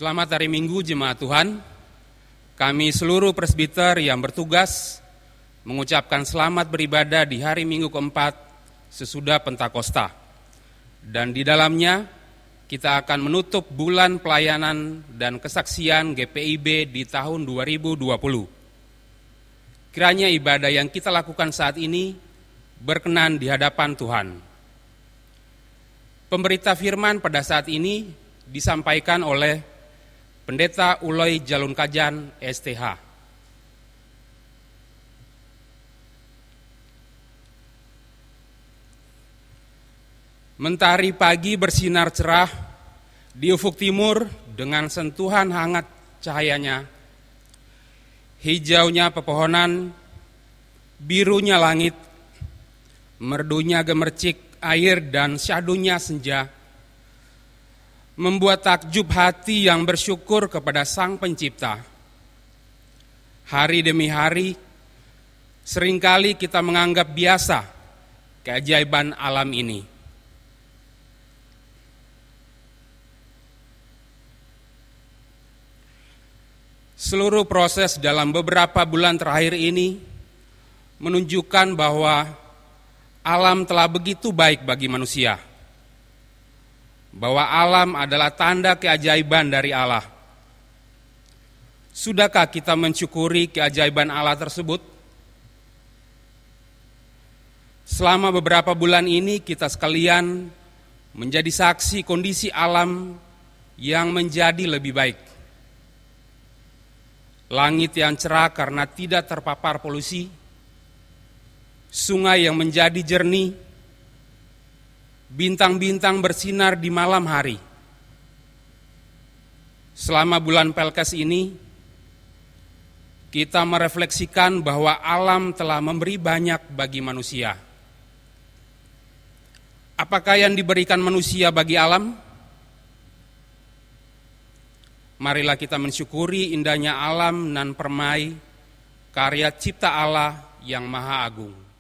Selamat hari Minggu jemaat Tuhan. Kami seluruh presbiter yang bertugas mengucapkan selamat beribadah di hari Minggu keempat sesudah Pentakosta. Dan di dalamnya kita akan menutup bulan pelayanan dan kesaksian GPIB di tahun 2020. Kiranya ibadah yang kita lakukan saat ini berkenan di hadapan Tuhan. Pemberita firman pada saat ini disampaikan oleh Pendeta Uloy Jalunkajan, STH. Mentari pagi bersinar cerah di ufuk timur dengan sentuhan hangat cahayanya. Hijaunya pepohonan, birunya langit, merdunya gemercik air dan syahdunya senja, membuat takjub hati yang bersyukur kepada Sang Pencipta. Hari demi hari, seringkali kita menganggap biasa keajaiban alam ini. Seluruh proses dalam beberapa bulan terakhir ini menunjukkan bahwa alam telah begitu baik bagi manusia. Bahwa alam adalah tanda keajaiban dari Allah. Sudahkah kita mensyukuri keajaiban Allah tersebut? Selama beberapa bulan ini kita sekalian menjadi saksi kondisi alam yang menjadi lebih baik. Langit yang cerah karena tidak terpapar polusi, sungai yang menjadi jernih, bintang-bintang bersinar di malam hari. Selama bulan Pelkes ini, kita merefleksikan bahwa alam telah memberi banyak bagi manusia. Apakah yang diberikan manusia bagi alam? Marilah kita mensyukuri indahnya alam nan permai, karya cipta Allah yang Maha Agung.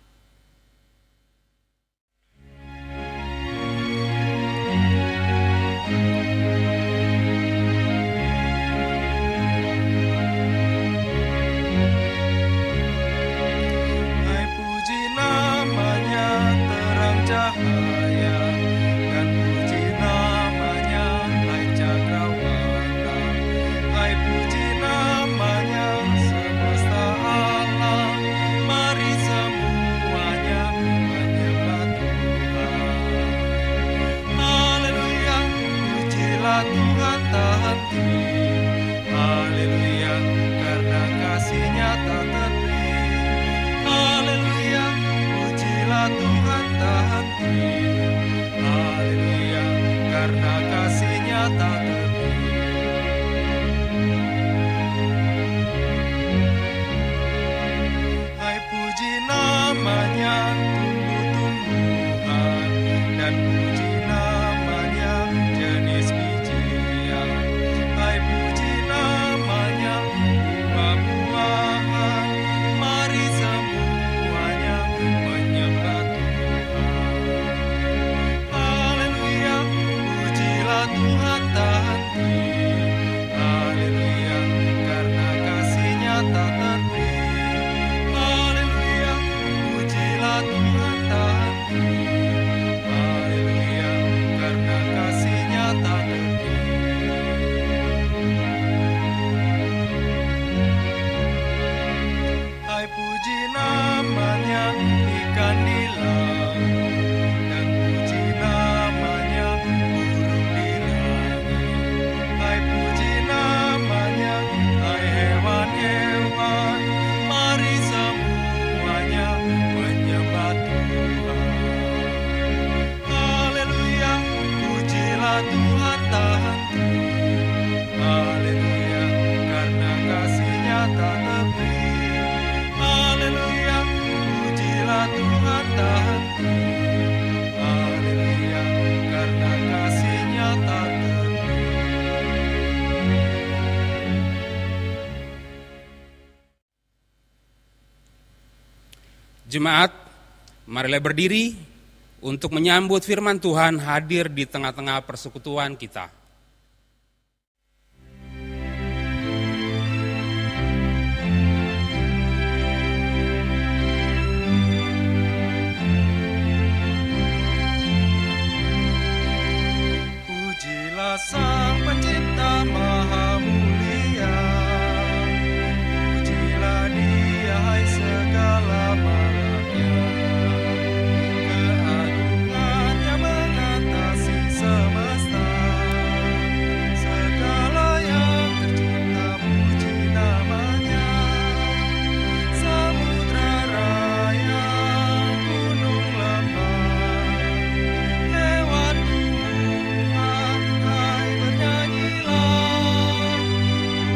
Jemaat, marilah berdiri untuk menyambut firman Tuhan hadir di tengah-tengah persekutuan kita. Sang Pencipta Maha Mulia, pujilah Dia hai segala makhluknya. Keagungannya mengatasi semesta, segala yang tercipta puji namanya. Samudra raya, gunung lembah, hewan tumbuhan, hai bernyanyilah.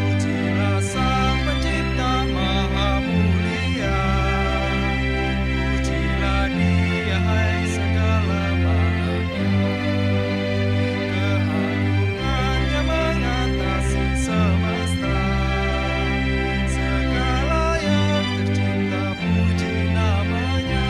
Pujilah Sang Pencipta Maha Mulia, pujilah Dia hai segala makhluknya. Keagungannya mengatasi semesta, segala yang tercipta puji namanya.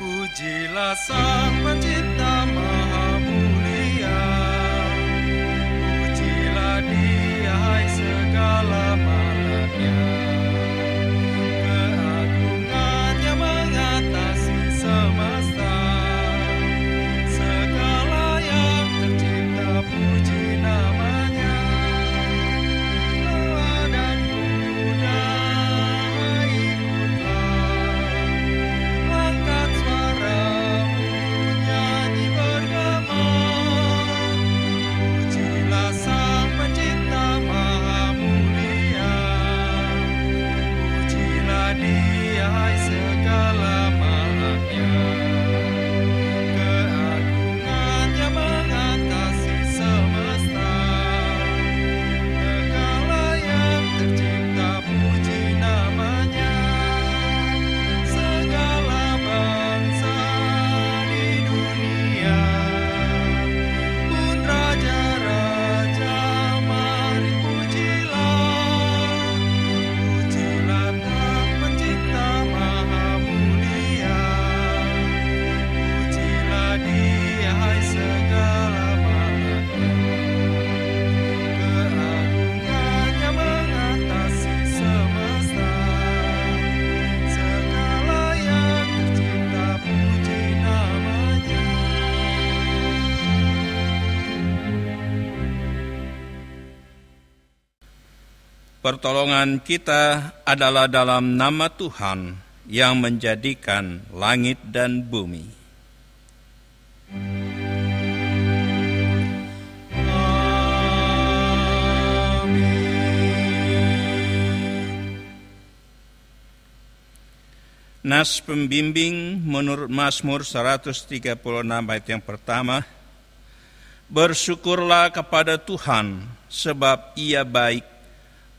Pujilah Sang Pencipta Maha Mulia, pujilah Dia hai segala makhluknya. Keagungannya mengatasi semesta, segala yang tercipta puji namanya. Doa dan puja ikutlah, angkat suaramu nyanyi bergema. Pujilah Sang Pencipta Maha Mulia, pujilah Dia hai segala makhluknya. Keagungannya mengatasi semesta, segala yang tercipta puji namanya. Segala bangsa di dunia pun raja-raja mari pujilah. Pujilah Sang Pencipta Maha Mulia, pujilah Dia hai segala makhluknya. Keagungannya mengatasi semesta, segala yang tercipta puji namanya. Pertolongan kita adalah dalam nama Tuhan yang menjadikan langit dan bumi. Nas pembimbing menurut Mazmur 136 ayat yang pertama, bersyukurlah kepada Tuhan sebab Ia baik,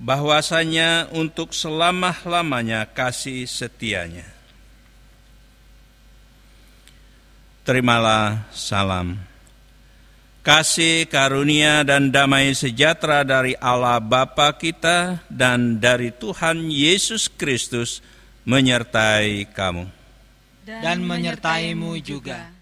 bahwasanya untuk selama-lamanya kasih setianya. Terimalah salam. Kasih, karunia, dan damai sejahtera dari Allah Bapa kita dan dari Tuhan Yesus Kristus menyertai kamu. Dan menyertaimu juga.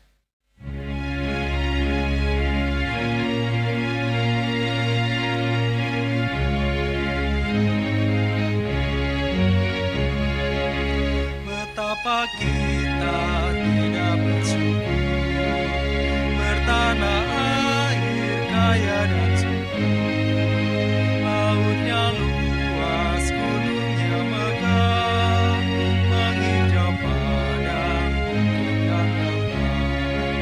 Betapa kita tidak bersyukur, bertanah air kaya dan subur. Lautnya luas, gunungnya megah, menghijau padang bukit yang lebat.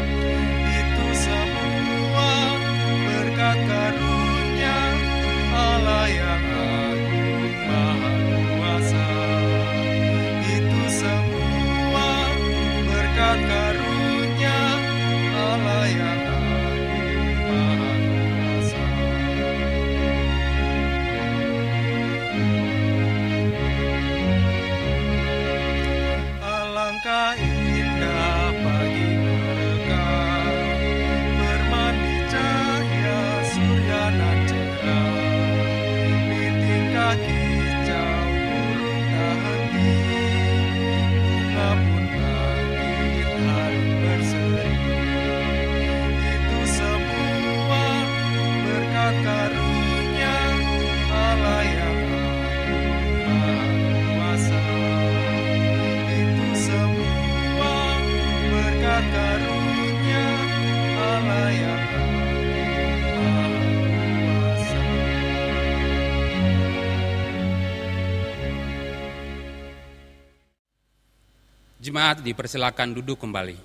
Itu semua berkat karunia Jemaat dipersilakan duduk kembali.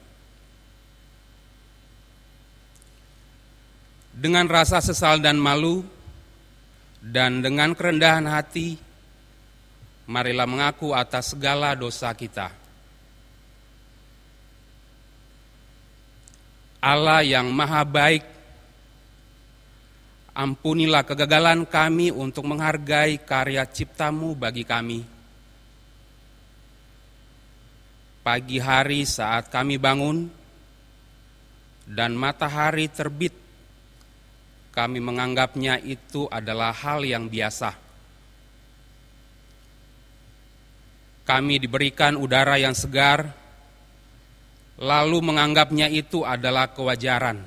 Dengan rasa sesal dan malu, dan dengan kerendahan hati, marilah mengaku atas segala dosa kita. Allah yang maha baik, ampunilah kegagalan kami untuk menghargai karya cipta-Mu bagi kami. Pagi hari saat kami bangun dan matahari terbit, kami menganggapnya itu adalah hal yang biasa. Kami diberikan udara yang segar, lalu menganggapnya itu adalah kewajaran.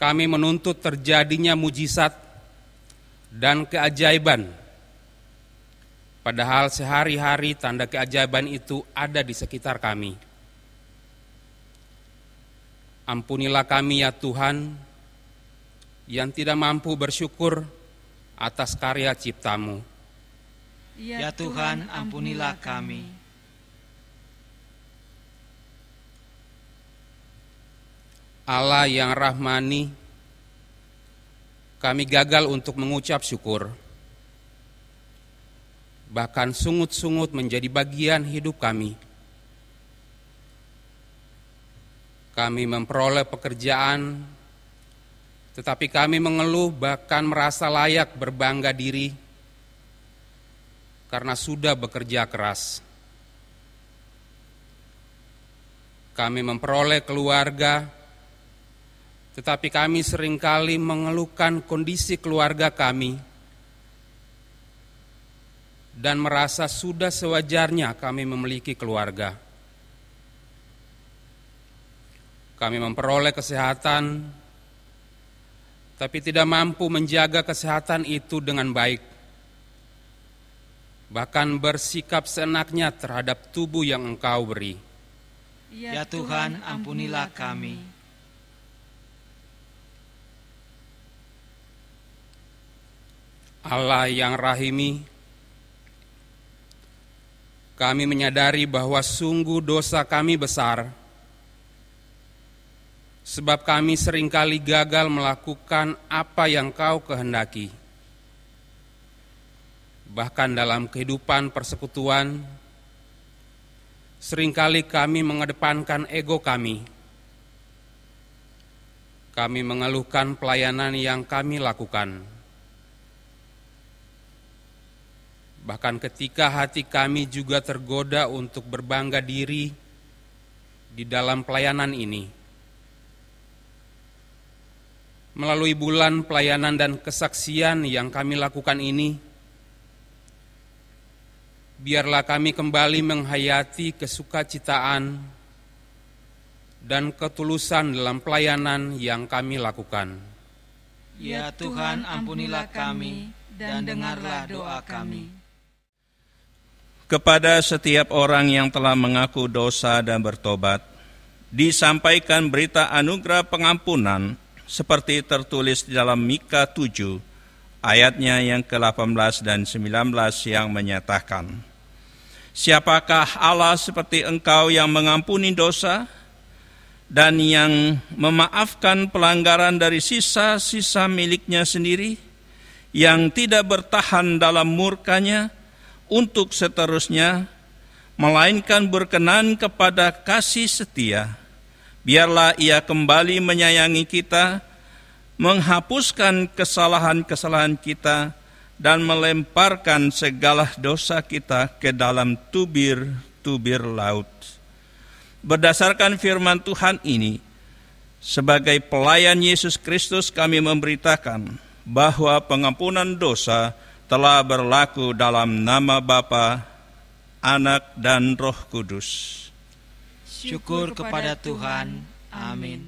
Kami menuntut terjadinya mujizat dan keajaiban, padahal sehari-hari tanda keajaiban itu ada di sekitar kami. Ampunilah kami ya Tuhan, yang tidak mampu bersyukur atas karya cipta-Mu. Ya Tuhan, ampunilah kami. Allah yang rahmani, kami gagal untuk mengucap syukur. Bahkan sungut-sungut menjadi bagian hidup kami. Kami memperoleh pekerjaan, tetapi kami mengeluh bahkan merasa layak berbangga diri karena sudah bekerja keras. Kami memperoleh keluarga, tetapi kami seringkali mengeluhkan kondisi keluarga kami dan merasa sudah sewajarnya kami memiliki keluarga. Kami memperoleh kesehatan, tapi tidak mampu menjaga kesehatan itu dengan baik. Bahkan bersikap seenaknya terhadap tubuh yang Engkau beri. Ya Tuhan, ampunilah kami. Allah yang rahimi, kami menyadari bahwa sungguh dosa kami besar, sebab kami seringkali gagal melakukan apa yang Kau kehendaki. Bahkan dalam kehidupan persekutuan, seringkali kami mengedepankan ego kami. Kami mengeluhkan pelayanan yang kami lakukan. Bahkan ketika hati kami juga tergoda untuk berbangga diri di dalam pelayanan ini. Melalui bulan pelayanan dan kesaksian yang kami lakukan ini, biarlah kami kembali menghayati kesukacitaan dan ketulusan dalam pelayanan yang kami lakukan. Ya Tuhan, ampunilah kami dan dengarlah doa kami. Kepada setiap orang yang telah mengaku dosa dan bertobat, disampaikan berita anugerah pengampunan seperti tertulis di dalam Mika 7, ayatnya yang ke-18 dan 19 yang menyatakan, siapakah Allah seperti Engkau yang mengampuni dosa dan yang memaafkan pelanggaran dari sisa-sisa miliknya sendiri, yang tidak bertahan dalam murkanya untuk seterusnya, melainkan berkenan kepada kasih setia. Biarlah Ia kembali menyayangi kita, menghapuskan kesalahan-kesalahan kita, dan melemparkan segala dosa kita ke dalam tubir-tubir laut. Berdasarkan firman Tuhan ini, sebagai pelayan Yesus Kristus kami memberitakan bahwa pengampunan dosa telah berlaku dalam nama Bapa, Anak, dan Roh Kudus. Syukur kepada Tuhan. Amin.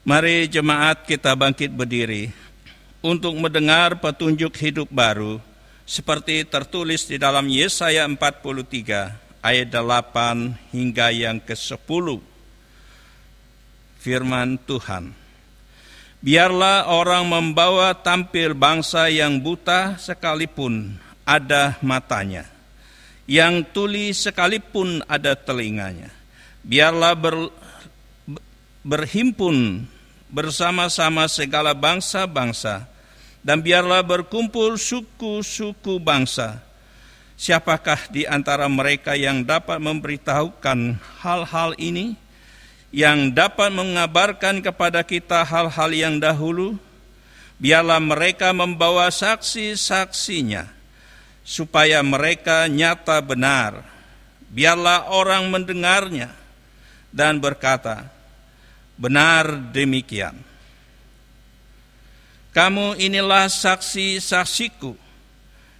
Mari jemaat kita bangkit berdiri untuk mendengar petunjuk hidup baru seperti tertulis di dalam Yesaya 43 ayat 8 hingga yang ke-10. Firman Tuhan. Biarlah orang membawa tampil bangsa yang buta sekalipun ada matanya, yang tuli sekalipun ada telinganya. Biarlah berhimpun bersama-sama segala bangsa-bangsa, dan biarlah berkumpul suku-suku bangsa. Siapakah di antara mereka yang dapat memberitahukan hal-hal ini, yang dapat mengabarkan kepada kita hal-hal yang dahulu? Biarlah mereka membawa saksi-saksinya, supaya mereka nyata benar. Biarlah orang mendengarnya dan berkata, benar demikian. Kamu inilah saksi-saksiku,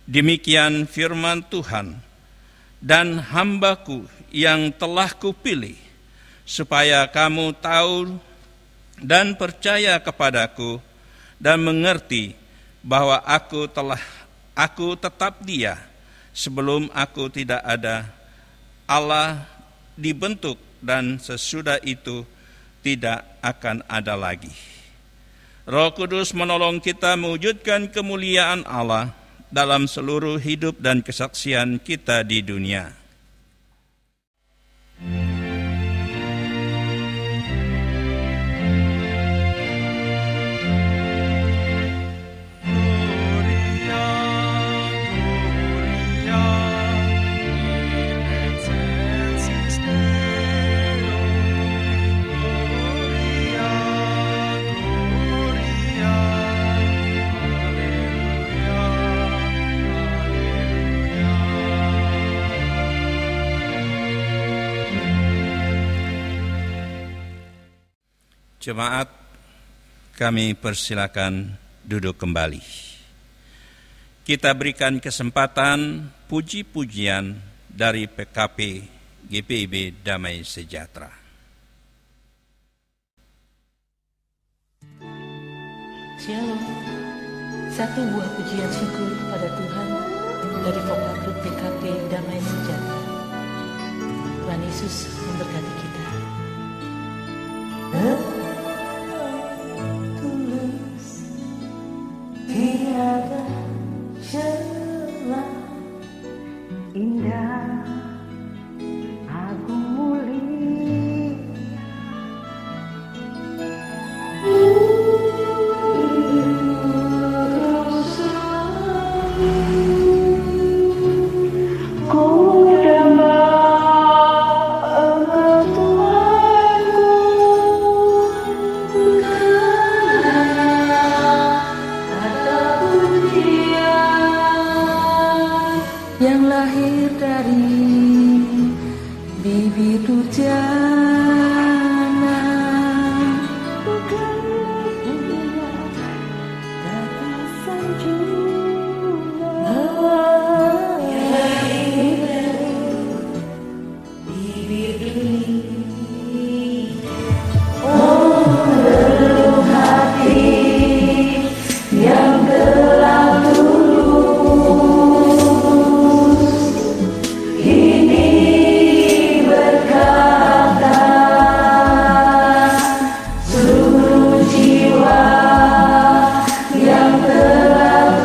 demikian firman Tuhan, dan hambaku yang telah kupilih, supaya kamu tahu dan percaya kepadaku, dan mengerti bahwa aku tetap Dia, sebelum aku tidak ada. Allah dibentuk dan sesudah itu tidak akan ada lagi. Roh Kudus menolong kita mewujudkan kemuliaan Allah dalam seluruh hidup dan kesaksian kita di dunia. Jemaat, kami persilakan duduk kembali. Kita berikan kesempatan puji-pujian dari PKP GPIB Damai Sejahtera. Shalom. Satu buah pujian syukur pada Tuhan dari vokal grup PKP Damai Sejahtera. Tuhan Yesus memberkati kita. Tiada celah, indah, agung mulia, ku dambah Tuhanku, yang lahir dari bibir durjana, bukan punya tatasan juga, yang lahir dari bibir dunia. Oh, relung hati yang telah seluruh jiwa yang telah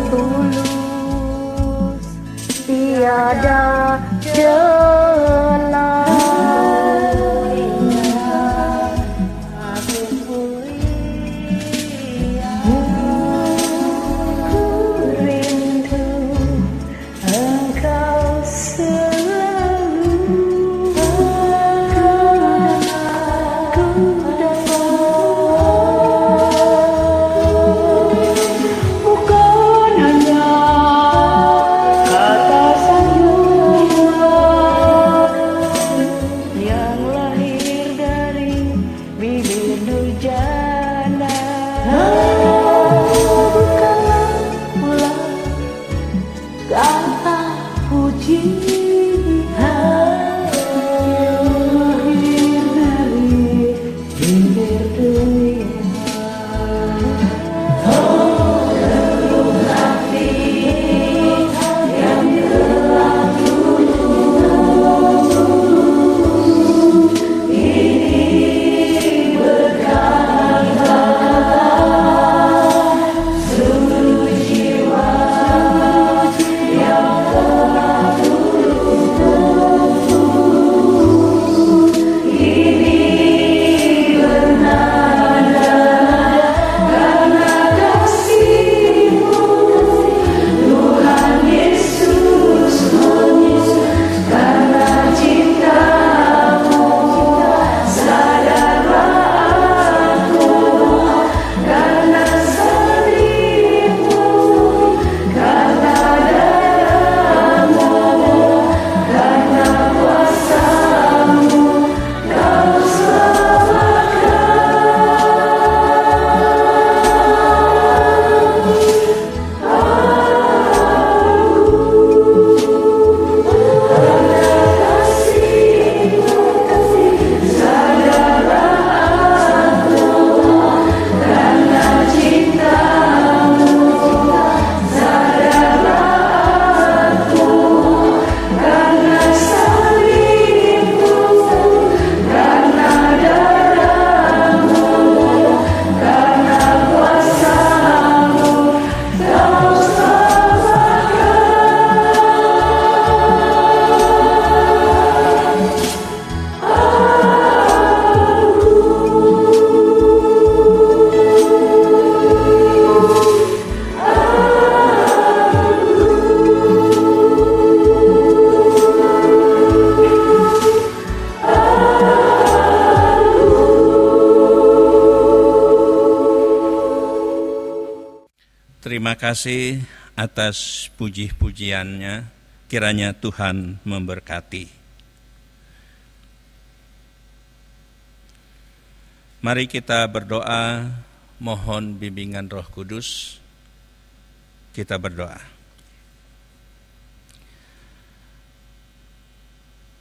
Tulus tiada celah. Rindu Engkau selalu, ku bukan hanya kata sayang yang lahir dari bibir durjana, bukanlah pula kata pujian yang lahir dari bibir dunia. Terima kasih atas puji-pujiannya. Kiranya Tuhan memberkati. Mari kita berdoa, mohon bimbingan Roh Kudus. Kita berdoa.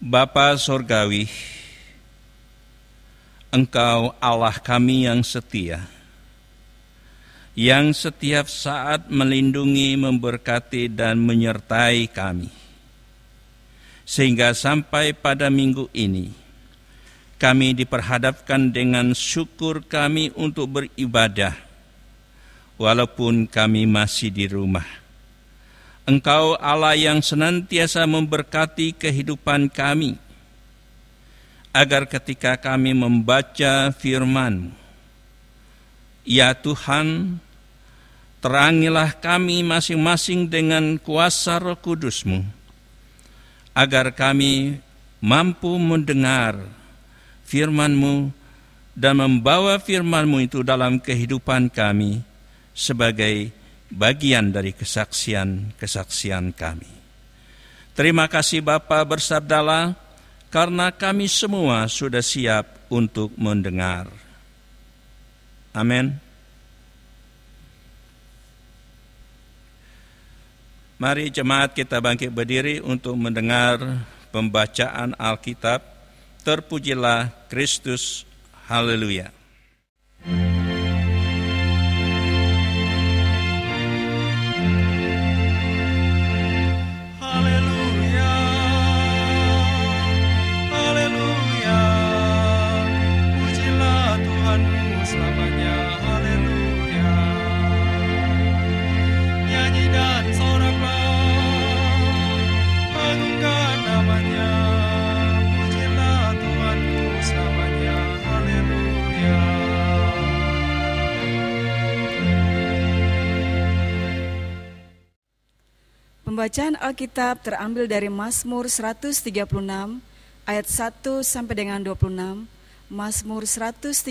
Bapa Sorgawi, Engkau Allah kami yang setia, yang setiap saat melindungi, memberkati, dan menyertai kami. Sehingga sampai pada minggu ini, kami diperhadapkan dengan syukur kami untuk beribadah, walaupun kami masih di rumah. Engkau Allah yang senantiasa memberkati kehidupan kami, agar ketika kami membaca firman-Mu, ya Tuhan, terangilah kami masing-masing dengan kuasa Roh Kudus-Mu, agar kami mampu mendengar firman-Mu dan membawa firman-Mu itu dalam kehidupan kami sebagai bagian dari kesaksian-kesaksian kami. Terima kasih Bapa, bersabdalah, karena kami semua sudah siap untuk mendengar. Amin. Mari jemaat kita bangkit berdiri untuk mendengar pembacaan Alkitab. Terpujilah Kristus. Haleluya. Haleluya, haleluya, pujilah Tuhanmu selamanya. Haleluya. Nyanyi dan soraklah, agungkan namanya, pujilah Tuhanmu selamanya. Haleluya. Pembacaan Alkitab terambil dari Mazmur 136 ayat 1 sampai dengan 26. Mazmur 136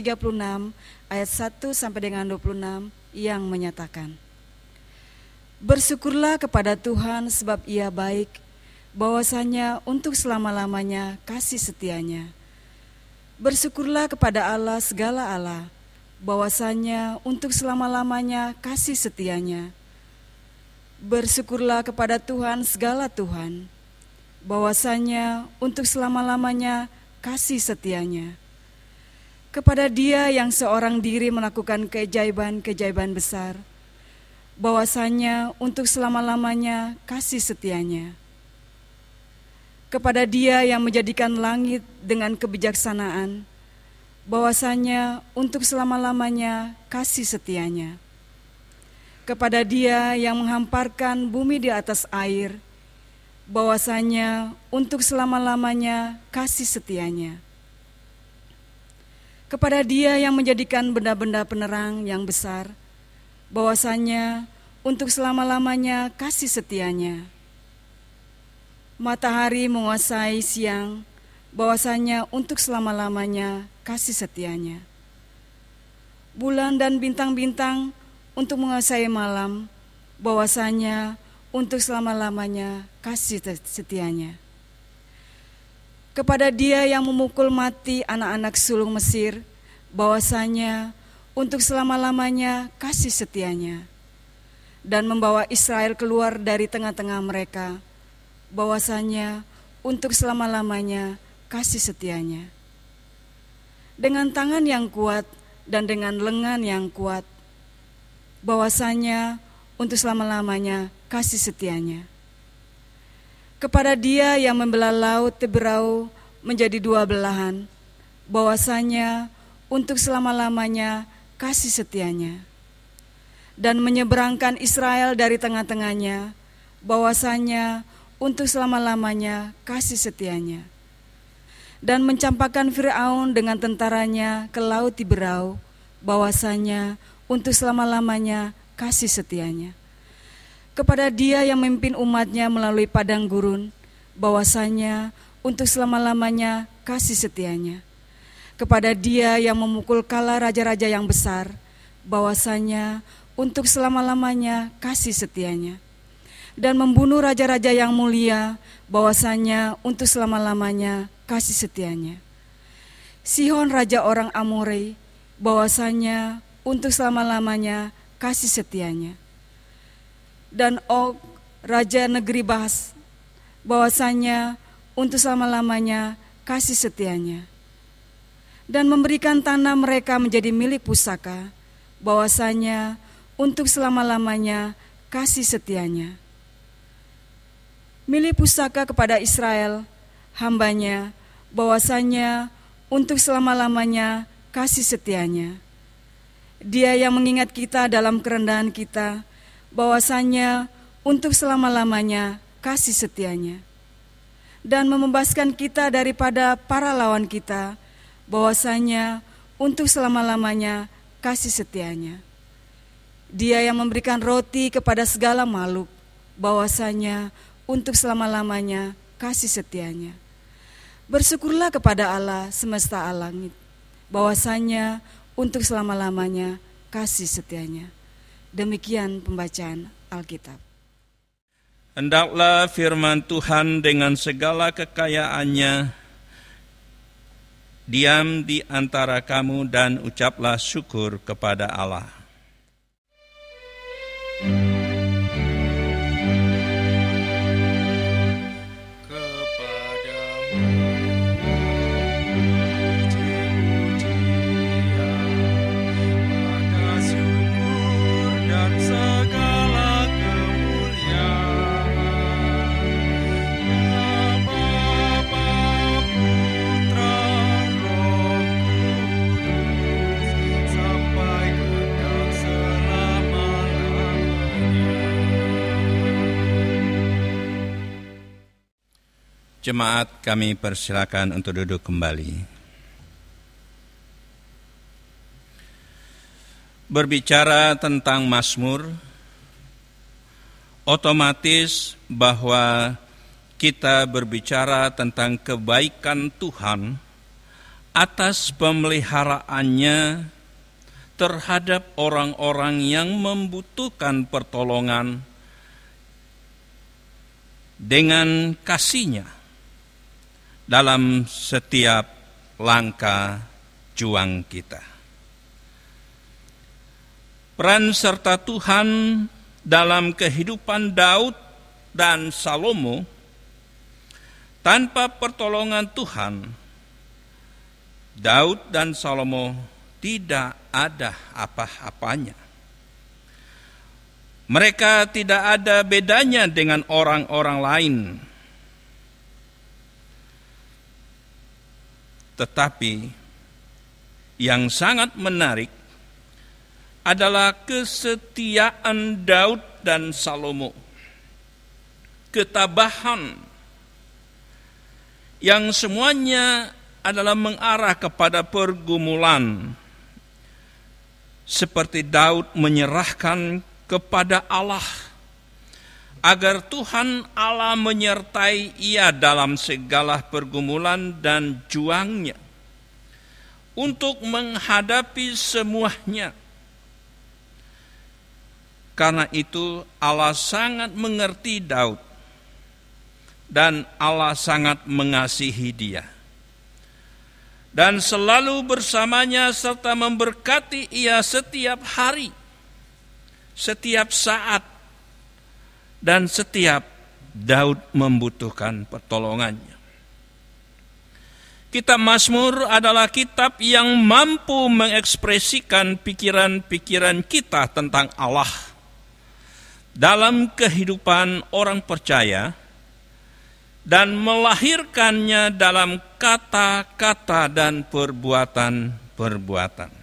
ayat 1 sampai dengan 26 yang menyatakan, bersyukurlah kepada Tuhan sebab Ia baik, bahwasanya untuk selama-lamanya kasih setianya. Bersyukurlah kepada Allah segala Allah, bahwasanya untuk selama-lamanya kasih setianya. Bersyukurlah kepada Tuhan segala Tuhan, bahwasanya untuk selama-lamanya kasih setianya. Kepada Dia yang seorang diri melakukan keajaiban-keajaiban besar, bahwasanya untuk selama-lamanya kasih setianya. Kepada Dia yang menjadikan langit dengan kebijaksanaan, bahwasanya untuk selama-lamanya kasih setianya. Kepada Dia yang menghamparkan bumi di atas air, bahwasanya untuk selama-lamanya kasih setianya. Kepada Dia yang menjadikan benda-benda penerang yang besar, bahwasanya untuk selama-lamanya kasih setianya. Matahari menguasai siang, bahwasanya untuk selama-lamanya kasih setianya. Bulan dan bintang-bintang untuk menguasai malam, bahwasanya untuk selama-lamanya kasih setianya. Kepada Dia yang memukul mati anak-anak sulung Mesir, bahwasanya untuk selama-lamanya kasih setianya. Dan membawa Israel keluar dari tengah-tengah mereka, bahwasanya untuk selama-lamanya kasih setianya. Dengan tangan yang kuat dan dengan lengan yang kuat, bahwasanya untuk selama-lamanya kasih setianya. Kepada Dia yang membelah laut Teberau menjadi dua belahan, bahwasanya untuk selama-lamanya kasih setianya. Dan menyeberangkan Israel dari tengah-tengahnya, bahwasanya untuk selama-lamanya kasih setianya. Dan mencampakkan Fir'aun dengan tentaranya ke laut Teberau, bahwasanya untuk selama-lamanya kasih setianya. Kepada Dia yang memimpin umatnya melalui padang gurun, bahwasanya untuk selama-lamanya kasih setianya. Kepada Dia yang memukul kala raja-raja yang besar, bahwasanya untuk selama-lamanya kasih setianya. Dan membunuh raja-raja yang mulia, bahwasanya untuk selama-lamanya kasih setianya. Sihon raja orang Amorei, bahwasanya untuk selama-lamanya kasih setianya. Dan Og raja negeri Bas, bahwasanya untuk selama-lamanya kasih setianya. Dan memberikan tanah mereka menjadi milik pusaka, bahwasanya untuk selama-lamanya kasih setianya. Milik pusaka kepada Israel, hambanya, bahwasanya untuk selama-lamanya kasih setianya. Dia yang mengingat kita dalam kerendahan kita, bahwasanya untuk selama-lamanya kasih setianya. Dan membebaskan kita daripada para lawan kita, bahwasanya untuk selama-lamanya kasih setianya. Dia yang memberikan roti kepada segala makhluk, bahwasanya untuk selama-lamanya kasih setianya. Bersyukurlah kepada Allah semesta langit, bahwasanya untuk selama-lamanya kasih setianya. Demikian pembacaan Alkitab. Hendaklah firman Tuhan dengan segala kekayaannya diam di antara kamu dan ucaplah syukur kepada Allah. Jemaat, kami persilakan untuk duduk kembali. Berbicara tentang Mazmur, otomatis bahwa kita berbicara tentang kebaikan Tuhan atas pemeliharaannya terhadap orang-orang yang membutuhkan pertolongan dengan kasih-Nya dalam setiap langkah juang kita. Peran serta Tuhan dalam kehidupan Daud dan Salomo, tanpa pertolongan Tuhan, Daud dan Salomo tidak ada apa-apanya. Mereka tidak ada bedanya dengan orang-orang lain. Tetapi yang sangat menarik adalah kesetiaan Daud dan Salomo. Ketabahan yang semuanya adalah mengarah kepada pergumulan. Seperti Daud menyerahkan kepada Allah agar Tuhan Allah menyertai ia dalam segala pergumulan dan juangnya untuk menghadapi semuanya. Karena itu Allah sangat mengerti Daud dan Allah sangat mengasihi dia. Dan selalu bersamanya serta memberkati ia setiap hari, setiap saat, dan setiap Daud membutuhkan pertolongannya. Kitab Mazmur adalah kitab yang mampu mengekspresikan pikiran-pikiran kita tentang Allah dalam kehidupan orang percaya dan melahirkannya dalam kata-kata dan perbuatan-perbuatan.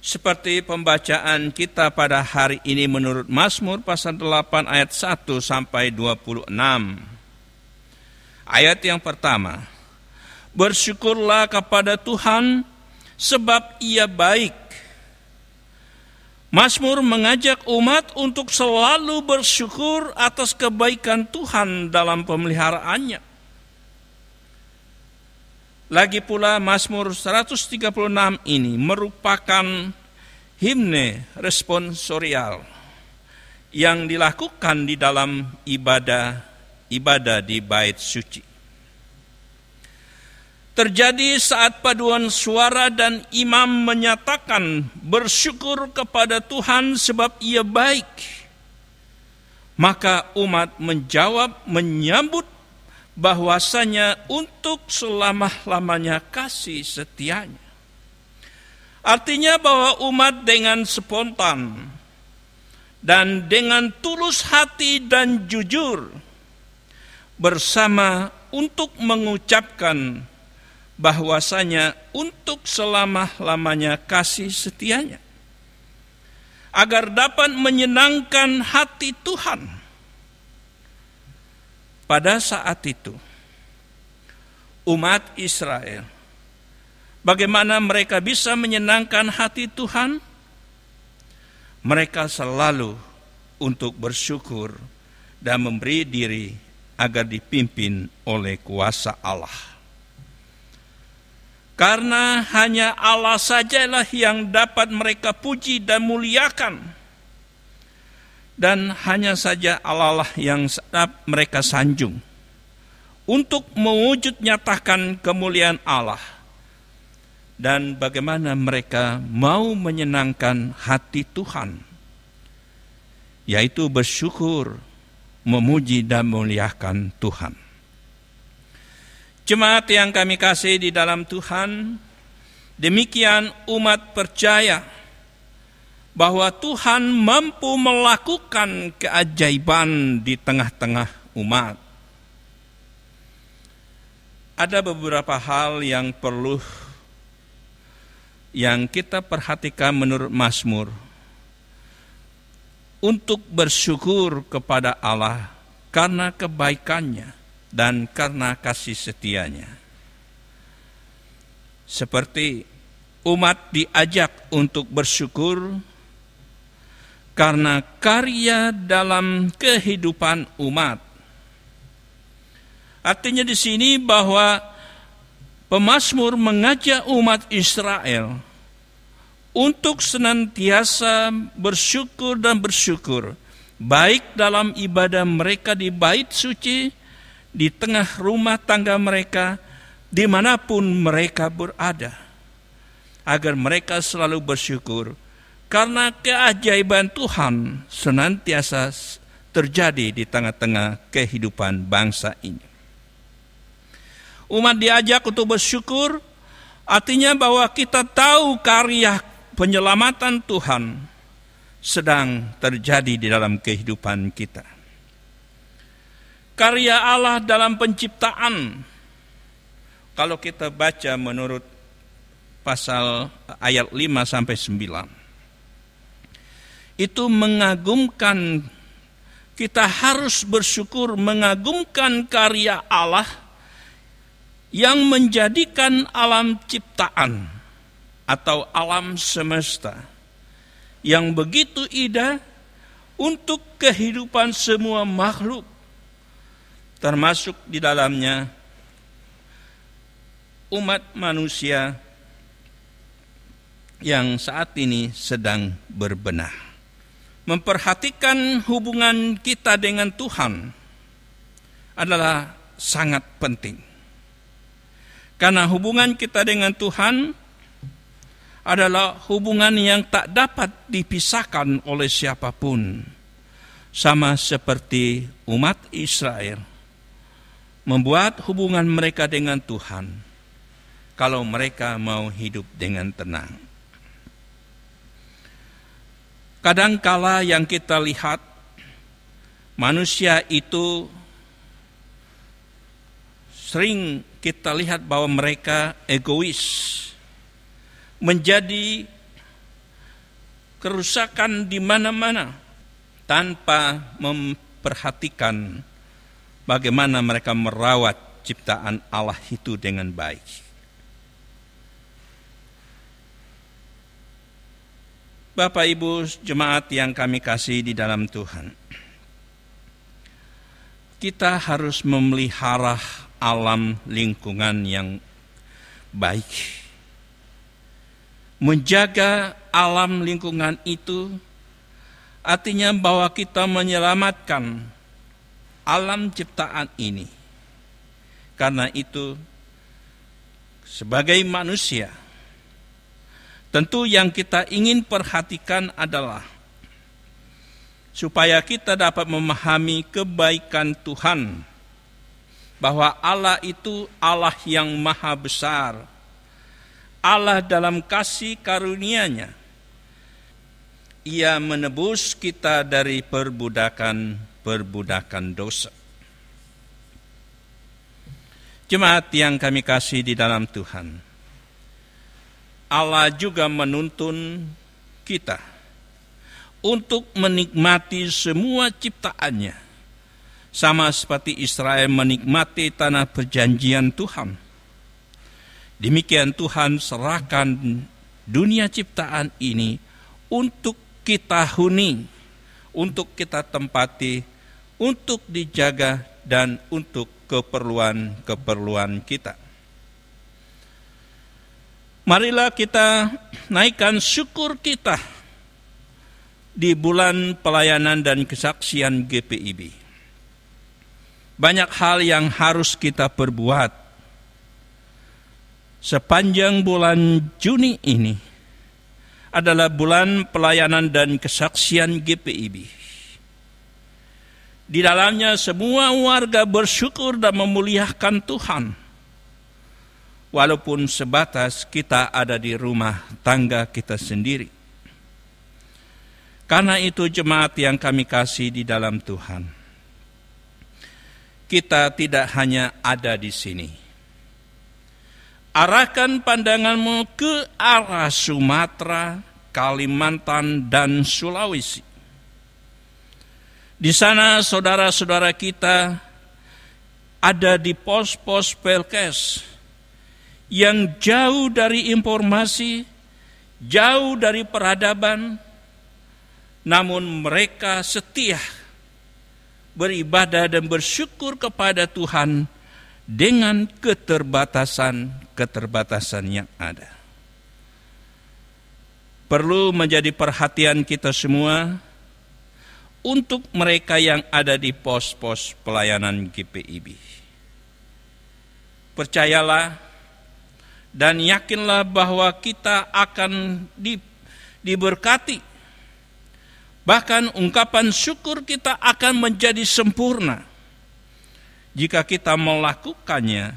Seperti pembacaan kita pada hari ini menurut Mazmur pasal 8 ayat 1 sampai 26. Ayat yang pertama, bersyukurlah kepada Tuhan sebab Ia baik. Mazmur mengajak umat untuk selalu bersyukur atas kebaikan Tuhan dalam pemeliharaannya. Lagi pula Mazmur 136 ini merupakan himne responsorial yang dilakukan di dalam ibadah di bait suci. Terjadi saat paduan suara dan imam menyatakan bersyukur kepada Tuhan sebab Ia baik. Maka umat menyambut bahwasanya untuk selama-lamanya kasih setianya. Artinya bahwa umat dengan spontan dan dengan tulus hati dan jujur bersama untuk mengucapkan bahwasanya untuk selama-lamanya kasih setianya, agar dapat menyenangkan hati Tuhan. Pada saat itu, umat Israel, bagaimana mereka bisa menyenangkan hati Tuhan? Mereka selalu untuk bersyukur dan memberi diri agar dipimpin oleh kuasa Allah. Karena hanya Allah sajalah yang dapat mereka puji dan muliakan. Dan hanya saja Allah lah yang dapat mereka sanjung. Untuk mewujud nyatakan kemuliaan Allah. Dan bagaimana mereka mau menyenangkan hati Tuhan. Yaitu bersyukur, memuji dan memuliakan Tuhan. Jemaat yang kami kasih di dalam Tuhan, demikian umat percaya bahwa Tuhan mampu melakukan keajaiban di tengah-tengah umat. Ada beberapa hal yang perlu yang kita perhatikan menurut Mazmur untuk bersyukur kepada Allah karena kebaikannya dan karena kasih setianya. Seperti umat diajak untuk bersyukur karena karya dalam kehidupan umat. Artinya di sini bahwa pemazmur mengajak umat Israel untuk senantiasa bersyukur dan bersyukur, baik dalam ibadah mereka di bait suci, di tengah rumah tangga mereka, dimanapun mereka berada, agar mereka selalu bersyukur karena keajaiban Tuhan senantiasa terjadi di tengah-tengah kehidupan bangsa ini. Umat diajak untuk bersyukur, artinya bahwa kita tahu karya penyelamatan Tuhan sedang terjadi di dalam kehidupan kita. Karya Allah dalam penciptaan, kalau kita baca menurut pasal ayat 5-9, itu mengagumkan, kita harus bersyukur mengagumkan karya Allah yang menjadikan alam ciptaan atau alam semesta yang begitu indah untuk kehidupan semua makhluk, termasuk di dalamnya umat manusia yang saat ini sedang berbenah. Memperhatikan hubungan kita dengan Tuhan adalah sangat penting. Karena hubungan kita dengan Tuhan adalah hubungan yang tak dapat dipisahkan oleh siapapun. Sama seperti umat Israel membuat hubungan mereka dengan Tuhan kalau mereka mau hidup dengan tenang. Kadangkala yang kita lihat manusia itu sering kita lihat bahwa mereka egois, menjadi kerusakan di mana-mana tanpa memperhatikan bagaimana mereka merawat ciptaan Allah itu dengan baik. Bapak Ibu jemaat yang kami kasih di dalam Tuhan, kita harus memelihara alam lingkungan yang baik. Menjaga alam lingkungan itu artinya bahwa kita menyelamatkan alam ciptaan ini. Karena itu, sebagai manusia, tentu yang kita ingin perhatikan adalah supaya kita dapat memahami kebaikan Tuhan, bahwa Allah itu Allah yang maha besar, Allah dalam kasih karunia-Nya, Ia menebus kita dari perbudakan dosa. Jemaat yang kami kasih di dalam Tuhan, Allah juga menuntun kita untuk menikmati semua ciptaannya, sama seperti Israel menikmati tanah perjanjian Tuhan. Demikian Tuhan serahkan dunia ciptaan ini untuk kita huni, untuk kita tempati, untuk dijaga dan untuk keperluan kita. Marilah kita naikkan syukur kita di bulan pelayanan dan kesaksian GPIB. Banyak hal yang harus kita perbuat sepanjang bulan Juni ini adalah bulan pelayanan dan kesaksian GPIB. Di dalamnya semua warga bersyukur dan memuliakan Tuhan, walaupun sebatas kita ada di rumah tangga kita sendiri. Karena itu jemaat yang kami kasih di dalam Tuhan, kita tidak hanya ada di sini. Arahkan pandanganmu ke arah Sumatera, Kalimantan, dan Sulawesi. Di sana saudara-saudara kita ada di pos-pos Pelkes yang jauh dari informasi, jauh dari peradaban, namun mereka setia beribadah dan bersyukur kepada Tuhan dengan keterbatasan yang ada. Perlu menjadi perhatian kita semua untuk mereka yang ada di pos-pos pelayanan GPIB. Percayalah dan yakinlah bahwa kita akan diberkati. Bahkan ungkapan syukur kita akan menjadi sempurna jika kita melakukannya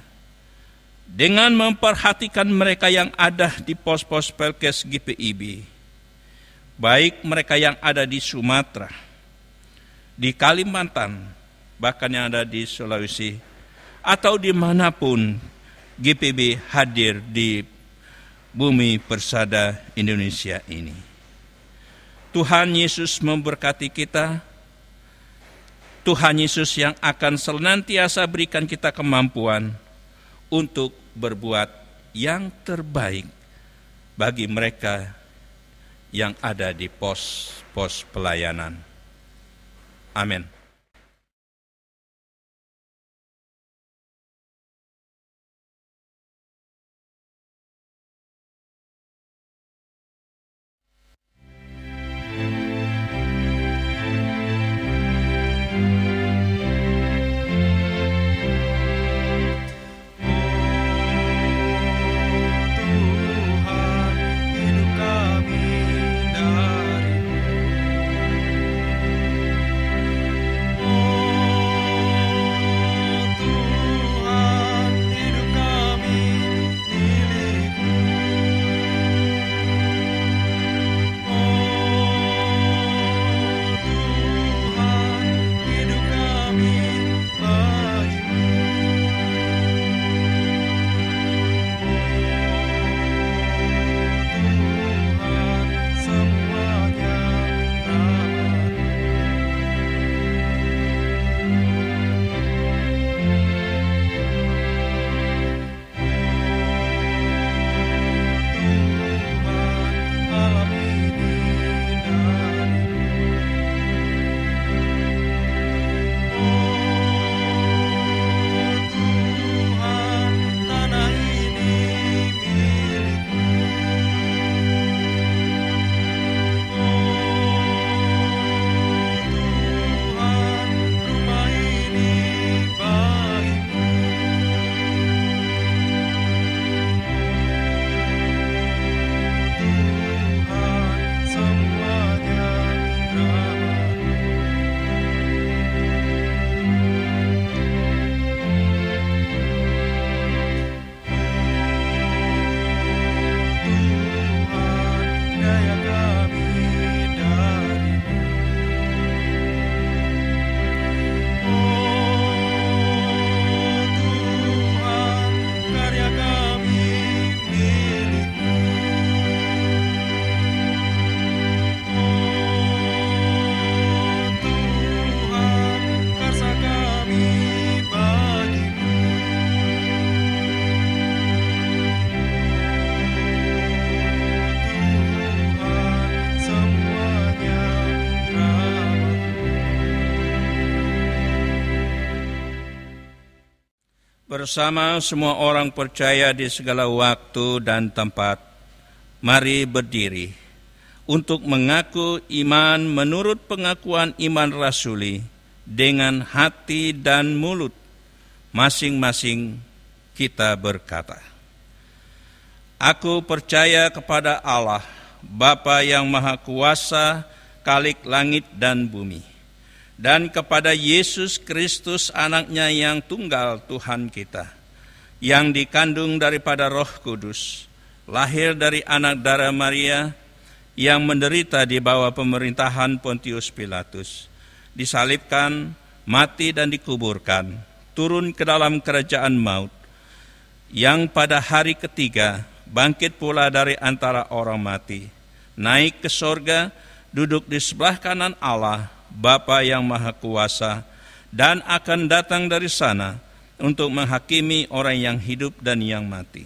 dengan memperhatikan mereka yang ada di pos-pos Pelkes GPIB, baik mereka yang ada di Sumatera, di Kalimantan, bahkan yang ada di Sulawesi, atau dimanapun GPIB hadir di bumi persada Indonesia ini. Tuhan Yesus memberkati kita. Tuhan Yesus yang akan senantiasa berikan kita kemampuan untuk berbuat yang terbaik bagi mereka yang ada di pos-pos pelayanan. Amin. Bersama semua orang percaya di segala waktu dan tempat, mari berdiri untuk mengaku iman menurut pengakuan iman rasuli dengan hati dan mulut. Masing-masing kita berkata, Aku percaya kepada Allah, Bapa yang Maha Kuasa, Khalik langit dan bumi, dan kepada Yesus Kristus anaknya yang tunggal Tuhan kita, yang dikandung daripada Roh Kudus, lahir dari anak darah Maria, yang menderita di bawah pemerintahan Pontius Pilatus, disalibkan, mati dan dikuburkan, turun ke dalam kerajaan maut, yang pada hari ketiga bangkit pula dari antara orang mati, naik ke sorga, duduk di sebelah kanan Allah, Bapa yang Maha Kuasa, dan akan datang dari sana untuk menghakimi orang yang hidup dan yang mati.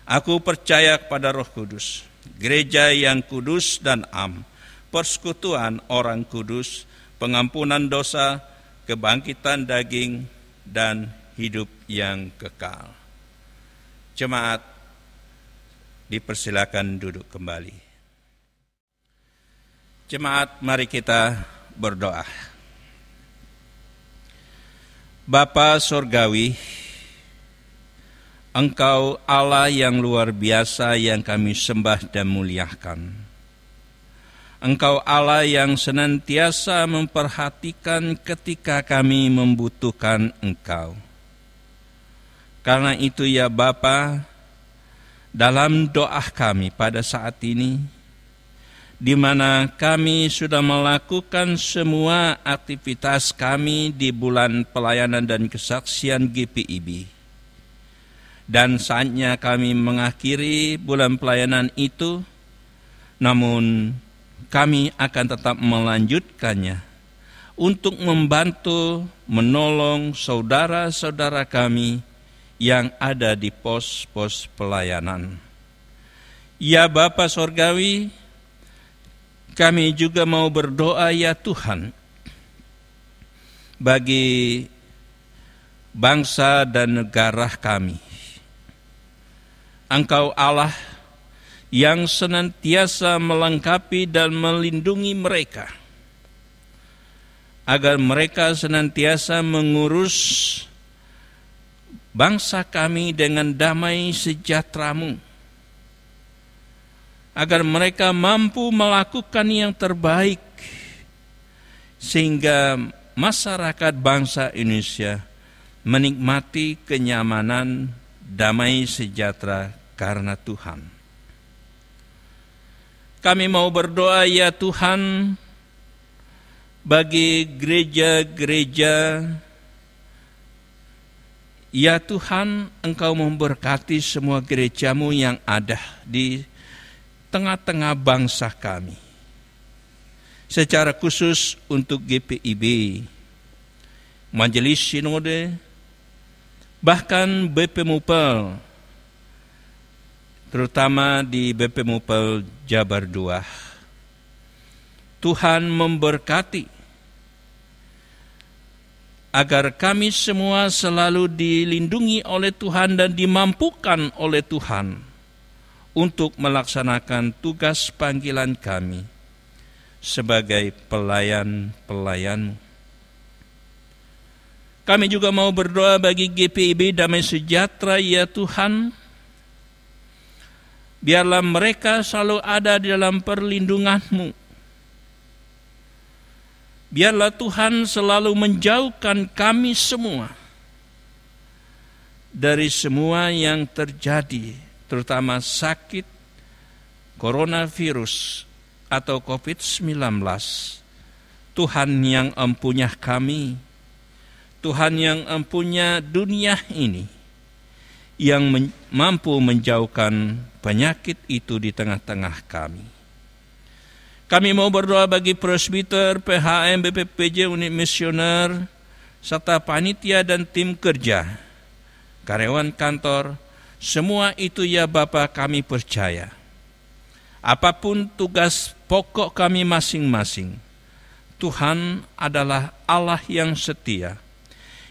Aku percaya kepada Roh Kudus, gereja yang kudus dan am, persekutuan orang kudus, pengampunan dosa, kebangkitan daging, dan hidup yang kekal. Jemaat, dipersilakan duduk kembali. Jemaat, mari kita berdoa. Bapa Surgawi, Engkau Allah yang luar biasa yang kami sembah dan muliakan. Engkau Allah yang senantiasa memperhatikan ketika kami membutuhkan Engkau. Karena itu ya Bapa, dalam doa kami pada saat ini, di mana kami sudah melakukan semua aktivitas kami di bulan pelayanan dan kesaksian GPIB. Dan saatnya kami mengakhiri bulan pelayanan itu, namun kami akan tetap melanjutkannya untuk membantu, menolong saudara-saudara kami yang ada di pos-pos pelayanan. Ya Bapa Surgawi, kami juga mau berdoa ya Tuhan bagi bangsa dan negara kami. Engkau Allah yang senantiasa melengkapi dan melindungi mereka, agar mereka senantiasa mengurus bangsa kami dengan damai sejahtera-Mu, agar mereka mampu melakukan yang terbaik, sehingga masyarakat bangsa Indonesia menikmati kenyamanan, damai sejahtera karena Tuhan. Kami mau berdoa ya Tuhan bagi gereja-gereja. Ya Tuhan, Engkau memberkati semua gereja-Mu yang ada di tengah-tengah bangsa kami. Secara khusus untuk GPIB, Majelis Sinode, bahkan BP Mupel, terutama di BP Mupel Jabar II. Tuhan memberkati agar kami semua selalu dilindungi oleh Tuhan dan dimampukan oleh Tuhan untuk melaksanakan tugas panggilan kami sebagai pelayan-pelayan. Kami juga mau berdoa bagi GPIB Damai Sejahtera ya Tuhan. Biarlah mereka selalu ada di dalam perlindungan-Mu. Biarlah Tuhan selalu menjauhkan kami semua dari semua yang terjadi, terutama sakit coronavirus atau COVID-19. Tuhan yang empunya kami, Tuhan yang empunya dunia ini, yang mampu menjauhkan penyakit itu di tengah-tengah kami. Kami mau berdoa bagi presbiter, PHM, BPPJ, unit misioner, serta panitia dan tim kerja, karyawan kantor, semua itu ya Bapa kami percaya. Apapun tugas pokok kami masing-masing, Tuhan adalah Allah yang setia,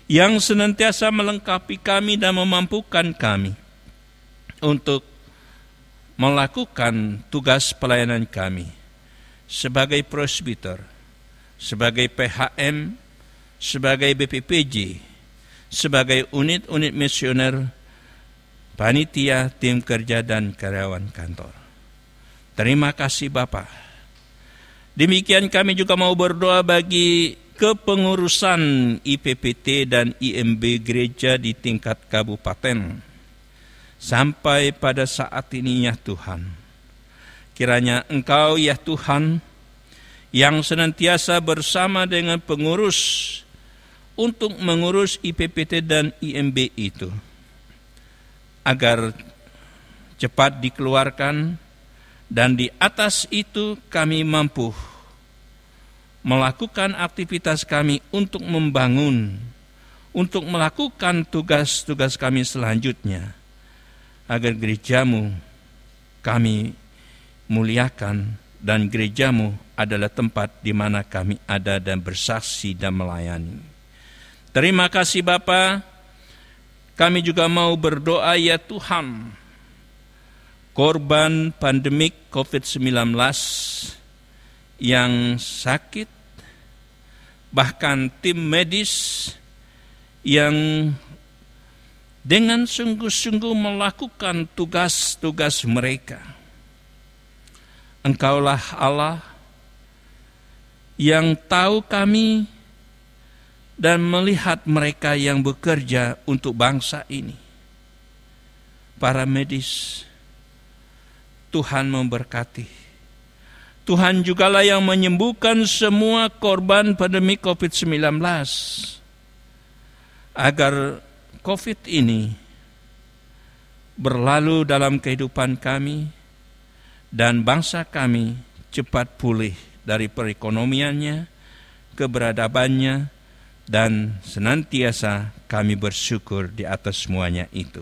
yang senantiasa melengkapi kami dan memampukan kami untuk melakukan tugas pelayanan kami sebagai presbiter, sebagai PHM, sebagai BPPJ, sebagai unit-unit misioner, panitia, tim kerja, dan karyawan kantor. Terima kasih Bapa. Demikian kami juga mau berdoa bagi kepengurusan IPPT dan IMB gereja di tingkat kabupaten. Sampai pada saat ini ya Tuhan, kiranya Engkau ya Tuhan yang senantiasa bersama dengan pengurus untuk mengurus IPPT dan IMB itu, agar cepat dikeluarkan, dan di atas itu kami mampu melakukan aktivitas kami untuk membangun, untuk melakukan tugas-tugas kami selanjutnya, agar gerejamu kami muliakan dan gerejamu adalah tempat di mana kami ada dan bersaksi dan melayani. Terima kasih Bapa. Kami juga mau berdoa, ya Tuhan, korban pandemik COVID-19 yang sakit, bahkan tim medis yang dengan sungguh-sungguh melakukan tugas-tugas mereka. Engkaulah Allah yang tahu kami dan melihat mereka yang bekerja untuk bangsa ini. Para medis, Tuhan memberkati. Tuhan jugalah yang menyembuhkan semua korban pandemi COVID-19. Agar COVID ini berlalu dalam kehidupan kami dan bangsa kami cepat pulih dari perekonomiannya, keberadabannya, dan senantiasa kami bersyukur di atas semuanya itu.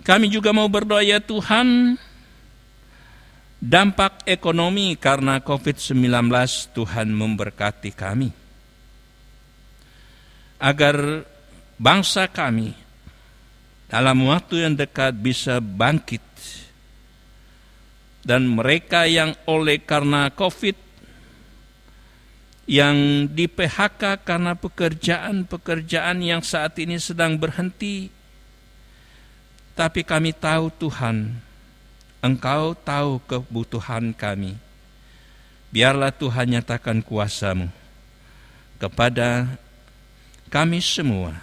Kami juga mau berdoa, ya Tuhan, dampak ekonomi karena COVID-19 Tuhan memberkati kami. Agar bangsa kami dalam waktu yang dekat bisa bangkit. Dan mereka yang oleh karena COVID, yang di PHK karena pekerjaan-pekerjaan yang saat ini sedang berhenti. Tapi kami tahu Tuhan, Engkau tahu kebutuhan kami. Biarlah Tuhan nyatakan kuasa-Mu kepada kami semua,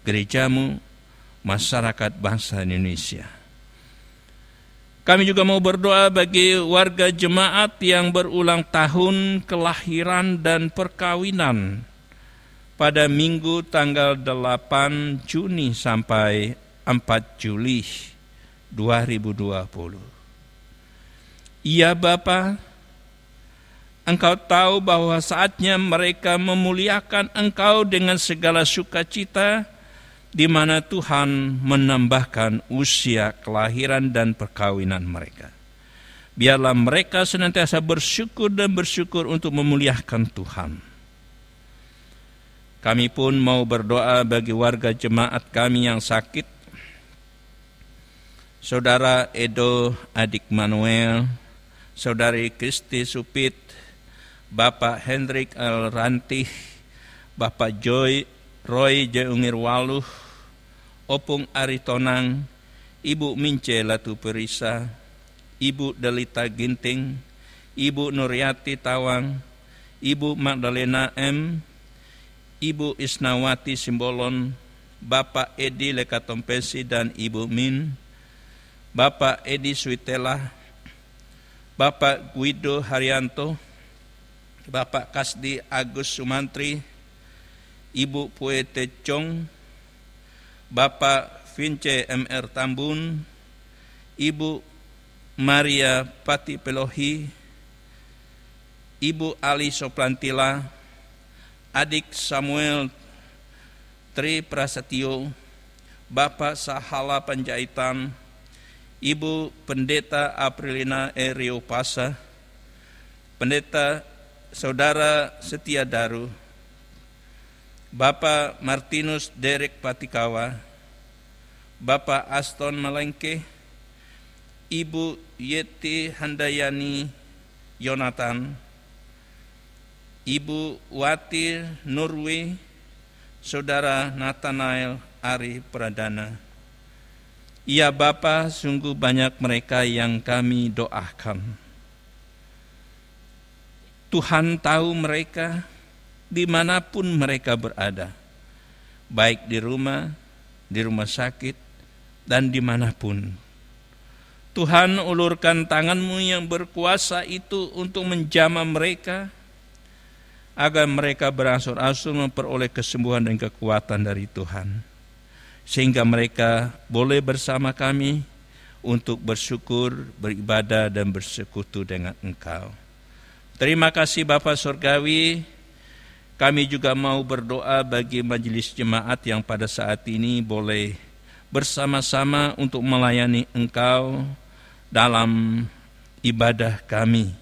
gereja-Mu, masyarakat bangsa Indonesia. Kami juga mau berdoa bagi warga jemaat yang berulang tahun kelahiran dan perkawinan pada minggu tanggal 8 Juni sampai 4 Juli 2020. Iya Bapa, Engkau tahu bahwa saatnya mereka memuliakan Engkau dengan segala sukacita, di mana Tuhan menambahkan usia kelahiran dan perkawinan mereka. Biarlah mereka senantiasa bersyukur dan bersyukur untuk memuliakan Tuhan. Kami pun mau berdoa bagi warga jemaat kami yang sakit. Saudara Edo Adik Manuel, Saudari Kristi Supit, Bapak Hendrik L. Rantih, Bapak Roy Jeungir Waluh, Opung Aritonang, Ibu Mince Latu Perisa, Ibu Delita Ginting, Ibu Nuryati Tawang, Ibu Magdalena M, Ibu Isnawati Simbolon, Bapak Edi Lekatompesi dan Ibu Min, Bapak Edi Suitela, Bapak Guido Haryanto, Bapak Kasdi Agus Sumantri, Ibu Puete Chong, Bapak Vince M.R. Tambun, Ibu Maria Pati Pelohi, Ibu Ali Soplantila, Adik Samuel Tri Prasetyo, Bapak Sahala Panjaitan, Ibu Pendeta Aprilina Rio Pasa, Pendeta Saudara Setia Daru, Bapak Martinus Derek Patikawa, Bapak Aston Malengke, Ibu Yeti Handayani Yonatan, Ibu Wati Nurwi, Saudara Nathanael Ari Pradana. Ya Bapa, sungguh banyak mereka yang kami doakan. Tuhan tahu mereka dimanapun mereka berada, baik di rumah sakit, dan dimanapun. Tuhan, ulurkan tangan-Mu yang berkuasa itu untuk menjamah mereka, agar mereka berangsur-angsur memperoleh kesembuhan dan kekuatan dari Tuhan, sehingga mereka boleh bersama kami untuk bersyukur, beribadah, dan bersekutu dengan Engkau. Terima kasih Bapa Surgawi, Kami juga mau berdoa bagi majelis jemaat yang pada saat ini boleh bersama-sama untuk melayani Engkau dalam ibadah kami.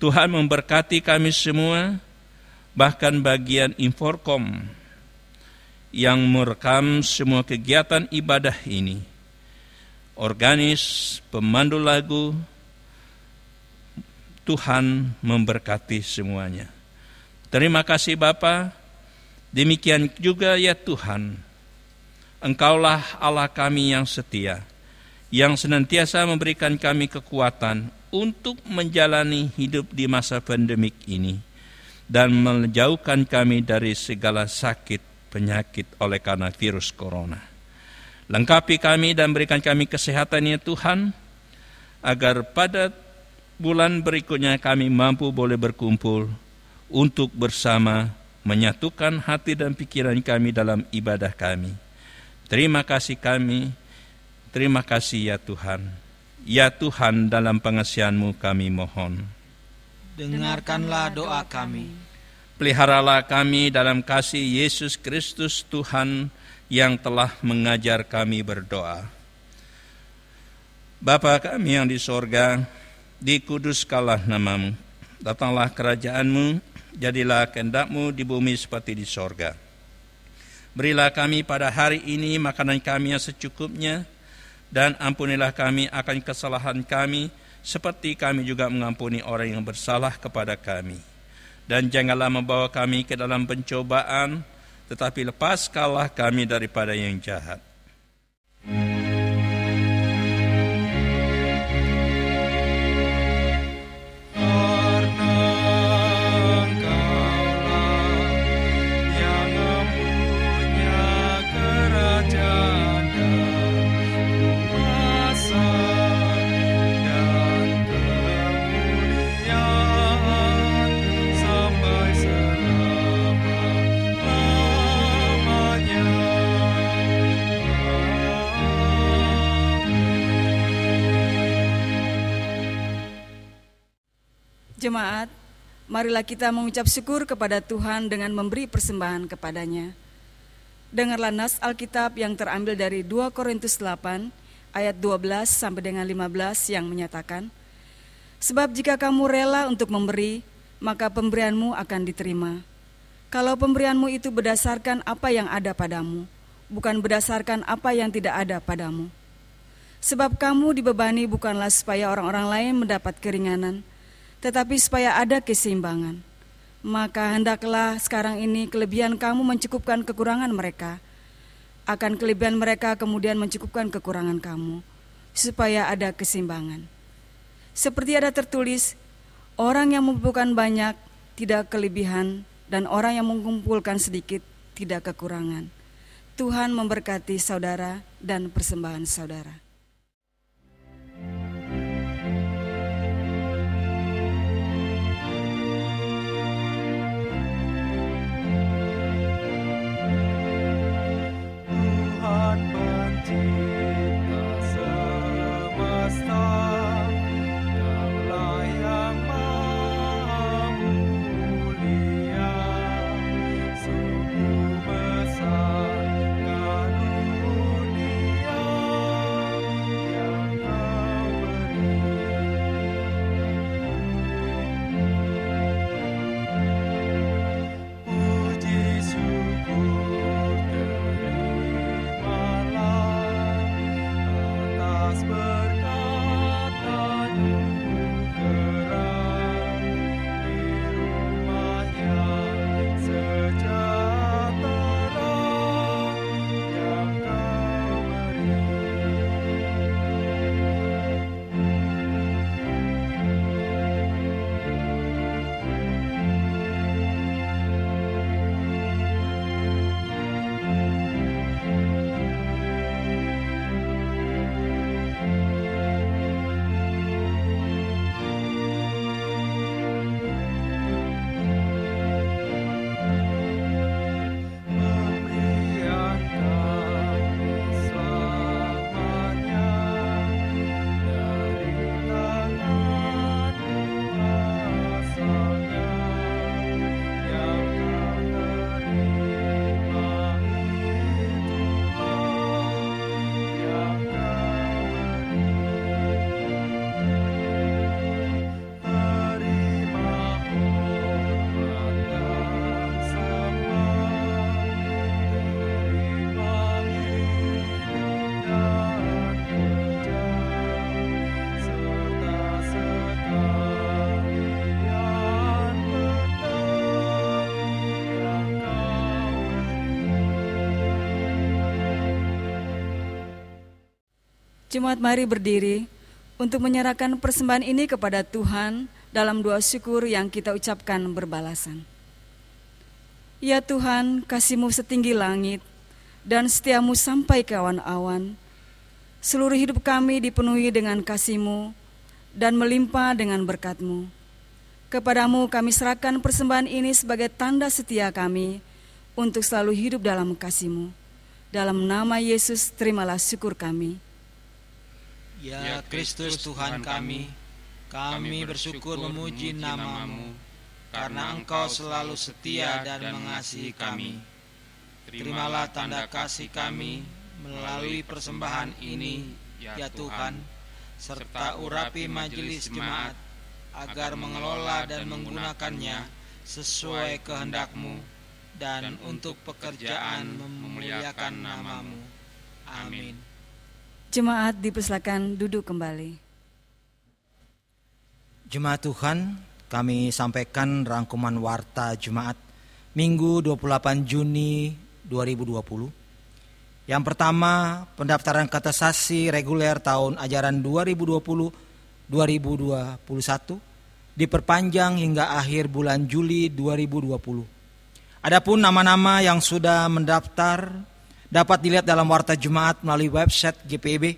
Tuhan memberkati kami semua, bahkan bagian Inforkom yang merekam semua kegiatan ibadah ini. Organis, pemandu lagu, Tuhan memberkati semuanya. Terima kasih Bapa. Demikian juga ya Tuhan, Engkaulah Allah kami yang setia, yang senantiasa memberikan kami kekuatan untuk menjalani hidup di masa pandemik ini dan menjauhkan kami dari segala sakit penyakit oleh karena virus corona. Lengkapi kami dan berikan kami kesehatan ya Tuhan, agar pada bulan berikutnya kami mampu boleh berkumpul untuk bersama menyatukan hati dan pikiran kami dalam ibadah kami. Terima kasih ya Tuhan. Ya Tuhan, dalam pengasihan-Mu kami mohon. Dengarkanlah doa kami. Peliharalah kami dalam kasih Yesus Kristus Tuhan yang telah mengajar kami berdoa. Bapa kami yang di sorga, dikuduskanlah nama-Mu. Datanglah kerajaan-Mu, jadilah kehendak-Mu di bumi seperti di sorga. Berilah kami pada hari ini makanan kami yang secukupnya, dan ampunilah kami akan kesalahan kami, seperti kami juga mengampuni orang yang bersalah kepada kami. Dan janganlah membawa kami ke dalam pencobaan, tetapi lepaskanlah kami daripada yang jahat. Jemaat, marilah kita mengucap syukur kepada Tuhan dengan memberi persembahan kepadanya. Dengarlah nas Alkitab yang terambil dari 2 Korintus 8 ayat 12 sampai dengan 15 yang menyatakan, sebab jika kamu rela untuk memberi, maka pemberianmu akan diterima. Kalau pemberianmu itu berdasarkan apa yang ada padamu, bukan berdasarkan apa yang tidak ada padamu. Sebab kamu dibebani bukanlah supaya orang-orang lain mendapat keringanan, tetapi supaya ada keseimbangan. Maka hendaklah sekarang ini kelebihan kamu mencukupkan kekurangan mereka, akan kelebihan mereka kemudian mencukupkan kekurangan kamu, supaya ada keseimbangan. Seperti ada tertulis, orang yang mengumpulkan banyak tidak kelebihan, dan orang yang mengumpulkan sedikit tidak kekurangan. Tuhan memberkati saudara dan persembahan saudara. Tuhan pencipta semesta, Kaulah yang maha mulia, sungguh besar karunia. Jemaat mari berdiri untuk menyerahkan persembahan ini kepada Tuhan dalam doa syukur yang kita ucapkan berbalasan. Ya Tuhan, kasih-Mu setinggi langit dan setia-Mu sampai ke awan-awan. Seluruh hidup kami dipenuhi dengan kasih-Mu dan melimpah dengan berkat-Mu. Kepadamu kami serahkan persembahan ini sebagai tanda setia kami untuk selalu hidup dalam kasih-Mu. Dalam nama Yesus, terimalah syukur kami. Ya Kristus Tuhan kami bersyukur memuji nama-Mu, karena Engkau selalu setia dan mengasihi kami. Terimalah tanda kasih kami melalui persembahan ini, ya Tuhan, serta urapi majelis jemaat, agar mengelola dan menggunakannya sesuai kehendak-Mu, dan untuk pekerjaan memuliakan nama-Mu. Amin. Jemaat dipersilakan duduk kembali. Jemaat Tuhan, kami sampaikan rangkuman warta Jemaat Minggu 28 Juni 2020. Yang pertama, pendaftaran katekisasi reguler tahun ajaran 2020-2021 diperpanjang hingga akhir bulan Juli 2020. Adapun nama-nama yang sudah mendaftar dapat dilihat dalam warta Jemaat melalui website GPIB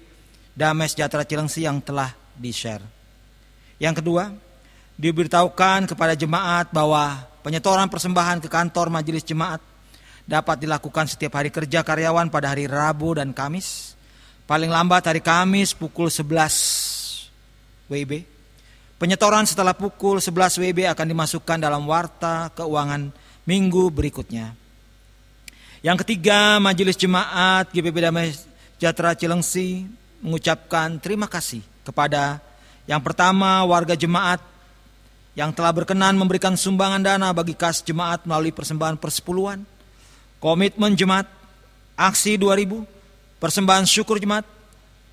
Damai Sejahtera Cilengsi yang telah di-share. Yang kedua, diberitahukan kepada jemaat bahwa penyetoran persembahan ke kantor majelis jemaat dapat dilakukan setiap hari kerja karyawan pada hari Rabu dan Kamis, paling lambat hari Kamis pukul 11 WIB. Penyetoran setelah pukul 11 WIB akan dimasukkan dalam warta keuangan minggu berikutnya. Yang ketiga, Majelis Jemaat GPIB Damai Sejahtera Cilengsi mengucapkan terima kasih kepada yang pertama warga jemaat yang telah berkenan memberikan sumbangan dana bagi kas jemaat melalui persembahan persepuluhan, komitmen jemaat, aksi 2000, persembahan syukur jemaat,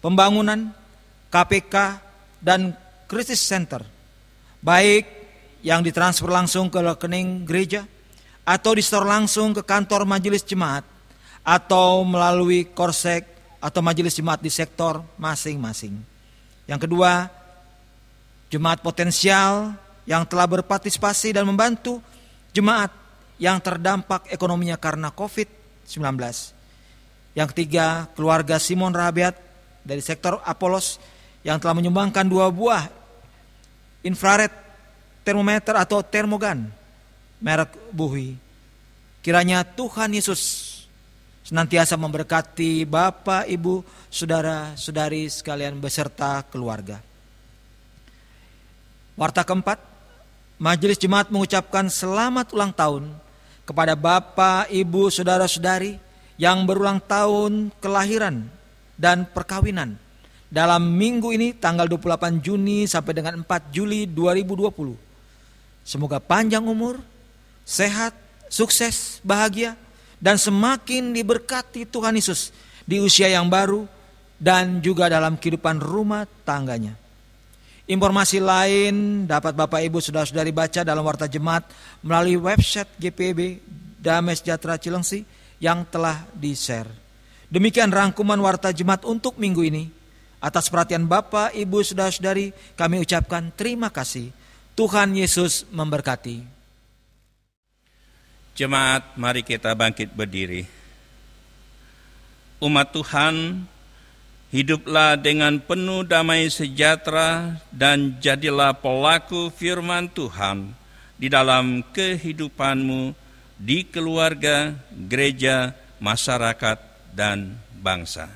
pembangunan, KPK, dan krisis center, baik yang ditransfer langsung ke rekening gereja atau disetor langsung ke kantor majelis jemaat atau melalui korsek atau majelis jemaat di sektor masing-masing. Yang kedua, jemaat potensial yang telah berpartisipasi dan membantu jemaat yang terdampak ekonominya karena COVID-19. Yang ketiga, keluarga Simon Rahabiat dari sektor Apolos yang telah menyumbangkan 2 buah infrared termometer atau termogan merek Buhui. Kiranya Tuhan Yesus senantiasa memberkati Bapak, Ibu, saudara-saudari sekalian beserta keluarga. Warta keempat, Majelis Jemaat mengucapkan selamat ulang tahun kepada Bapak, Ibu, saudara-saudari yang berulang tahun kelahiran dan perkawinan dalam minggu ini tanggal 28 Juni sampai dengan 4 Juli 2020. Semoga panjang umur, sehat, sukses, bahagia, dan semakin diberkati Tuhan Yesus di usia yang baru dan juga dalam kehidupan rumah tangganya. Informasi lain dapat Bapak Ibu saudara-saudari baca dalam warta jemaat melalui website GPIB Damai Sejahtera Cilengsi yang telah di-share. Demikian rangkuman warta jemaat untuk minggu ini. Atas perhatian Bapak, Ibu, saudara-saudari, kami ucapkan terima kasih. Tuhan Yesus memberkati. Jemaat, mari kita bangkit berdiri. Umat Tuhan, hiduplah dengan penuh damai sejahtera dan jadilah pelaku firman Tuhan di dalam kehidupanmu, di keluarga, gereja, masyarakat, dan bangsa.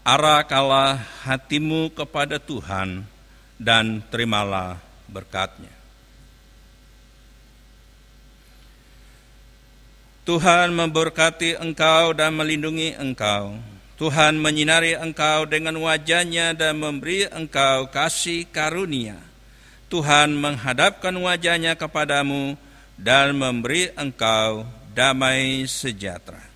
arahkanlah hatimu kepada Tuhan dan terimalah berkat-Nya. Tuhan memberkati engkau dan melindungi engkau. Tuhan menyinari engkau dengan wajah-Nya dan memberi engkau kasih karunia. Tuhan menghadapkan wajah-Nya kepadamu dan memberi engkau damai sejahtera.